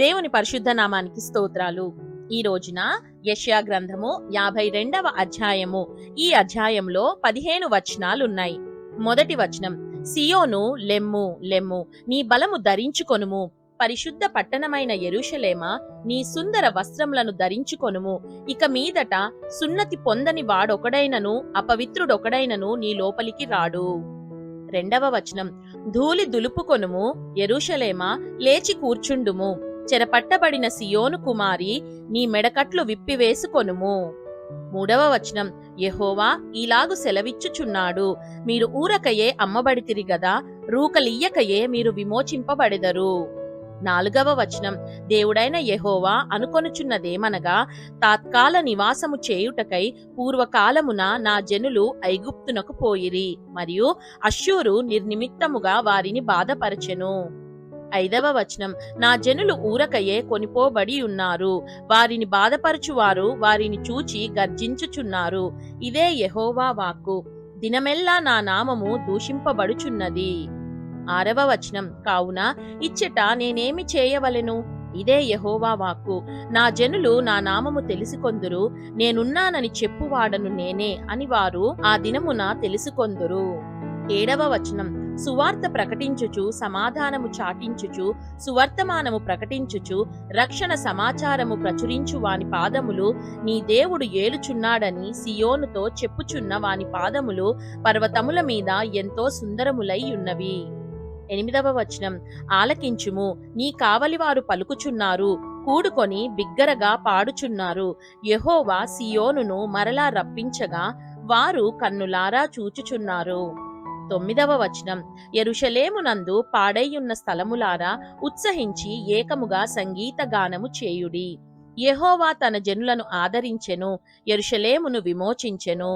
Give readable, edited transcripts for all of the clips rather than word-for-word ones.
దేవుని పరిశుద్ధ నామానికి స్తోత్రాలు. ఈ రోజున యెషయా గ్రంథము 52వ అధ్యాయము. ఈ అధ్యాయంలో 15 వచనాలున్నాయి. మొదటి వచనం, సియోను లెమ్ము లెమ్ము, నీ బలము ధరించుకొనుము. పరిశుద్ధ పట్టణమైన యెరూషలేమా, నీ సుందర వస్త్రములను ధరించుకొనుము. ఇక మీదట సున్నతి పొందని వాడొకడైనను అపవిత్రుడొకడైనను నీ లోపలికి రాడు. రెండవ వచనం, ధూళి దులుపుకొనుము యెరూషలేమా, లేచి కూర్చుండుము. చెరపట్టబడిన సియోను కుమారి, నీ మెడకట్లు విప్పివేసుకొనుము. మూడవ వచనం, యెహోవా ఇలాగు సెలవిచ్చుచున్నాడు, మీరు ఊరకయే అమ్మబడితిరి గదా, రూకలియ్యకయే మీరు విమోచింపబడెదరు. నాలుగవ వచనం, దేవుడైన యెహోవా అనుకొనుచున్నదేమనగా, తాత్కాల నివాసము చేయుటకై పూర్వకాలమున నా జనులు ఐగుప్తునకు పోయిరి, మరియు అష్షూరు నిర్నిమిత్తముగా వారిని బాధపరచెను. ఐదవ వచనం, నా జనులు ఊరకయే కొనిపోబడి ఉన్నారు, వారిని బాధపరచువారు వారిని చూచి గర్జించుచున్నారు. ఇదే యెహోవా వాక్కు, దినమెల్లా నా నామము దూషింపబడుచున్నది. ఆరవ వచనం, కావున ఇచ్చట నేనేమి చేయవలెను? ఇదే యెహోవా వాక్కు, నా జనులు నా నామము తెలిసికొందురు, నేనున్నానని చెప్పువాడను నేనే అని వారు ఆ దినమున తెలిసికొందురు. ఏడవ వచనం, సువార్త ప్రకటించుచు సమాధానము చాటించుచు సువర్తమానము ప్రకటించుచు రక్షణ సమాచారము ప్రచురించు వాని పాదములు నీ దేవుడు ఏలుచున్నాడని సియోనుతో చెప్పుచున్న వాని పాదములు పర్వతముల మీద ఎంతో సుందరములై ఉన్నవి. ఎనిమిదవ వచనం, ఆలకించుము, నీ కావలివారు పలుకుచున్నారు, కూడుకొని బిగ్గరగా పాడుచున్నారు. యెహోవా సియోనును మరలా రప్పించగా వారు కన్నులారా చూచుచున్నారు. తొమ్మిదవ వచనం, యెరూషలేమునందు పాడైయున్న స్థలములారా ఉత్సహించి ఏకముగా సంగీత గానము చేయుడి. యెహోవా తన జనులను ఆదరించెను, యెరూషలేమును విమోచించెను.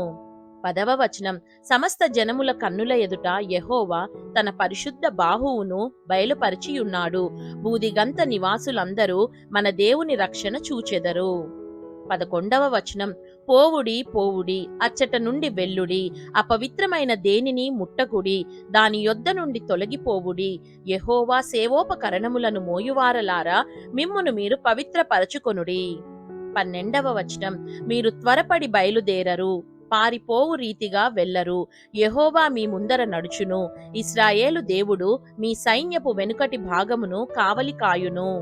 10వ వచనం, సమస్త జనముల కన్నుల ఎదుట యెహోవా తన పరిశుద్ధ బాహువును బయలుపరిచియున్నాడు. బూదిగంత నివాసులందరూ మన దేవుని రక్షణ చూచెదరు. 11వ వచనం, పోవుడి పోవుడి, అచ్చట నుండి వెల్లుడి, అపవిత్రమైన దేనిని ముట్టకుడి, దాని యొద్ద నుండి తొలగిపోవుడి. యెహోవా సేవోపకరణములను మోయువారలారా, మిమ్మును మీరు పవిత్రపరచుకొనుడి. 12వ వచనం, మీరు త్వరపడి బయలుదేరరు, పారిపోవు రీతిగా వెళ్లరు. యెహోవా మీ ముందర నడుచును, ఇశ్రాయేలు దేవుడు మీ సైన్యపు వెనుకటి భాగమును కావలి కాయును.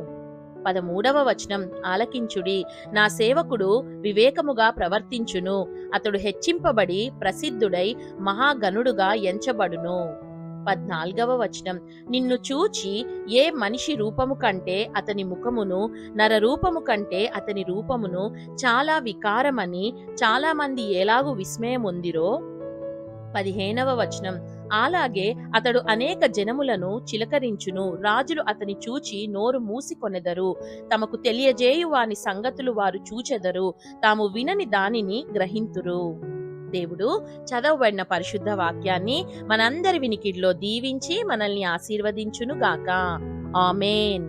13వ వచనం, ఆలకించుడి, నా సేవకుడు వివేకముగా ప్రవర్తించును, అతడు హెచ్చింపబడి ప్రసిద్ధుడై మహాగణుడుగా ఎంచబడును. 14వ వచనం, నిన్ను చూచి ఏ మనిషి రూపము కంటే అతని ముఖమును, నరరూపము కంటే అతని రూపమును చాలా వికారమని చాలా మంది ఎలాగు విస్మయముందిరో. 15వ వచనం, అలాగే అతడు అనేక జనములను చిలకరించును, రాజులు అతని చూచి నోరు మూసికొనెదరు, తమకు తెలియజేయు వాని సంగతులు వారు చూచెదరు, తాము వినని దానిని గ్రహింతురు. దేవుడు చదవబడిన పరిశుద్ధ వాక్యాన్ని మనందరి వినికిడిలో దీవించి మనల్ని ఆశీర్వదించును గాక. ఆమేన్.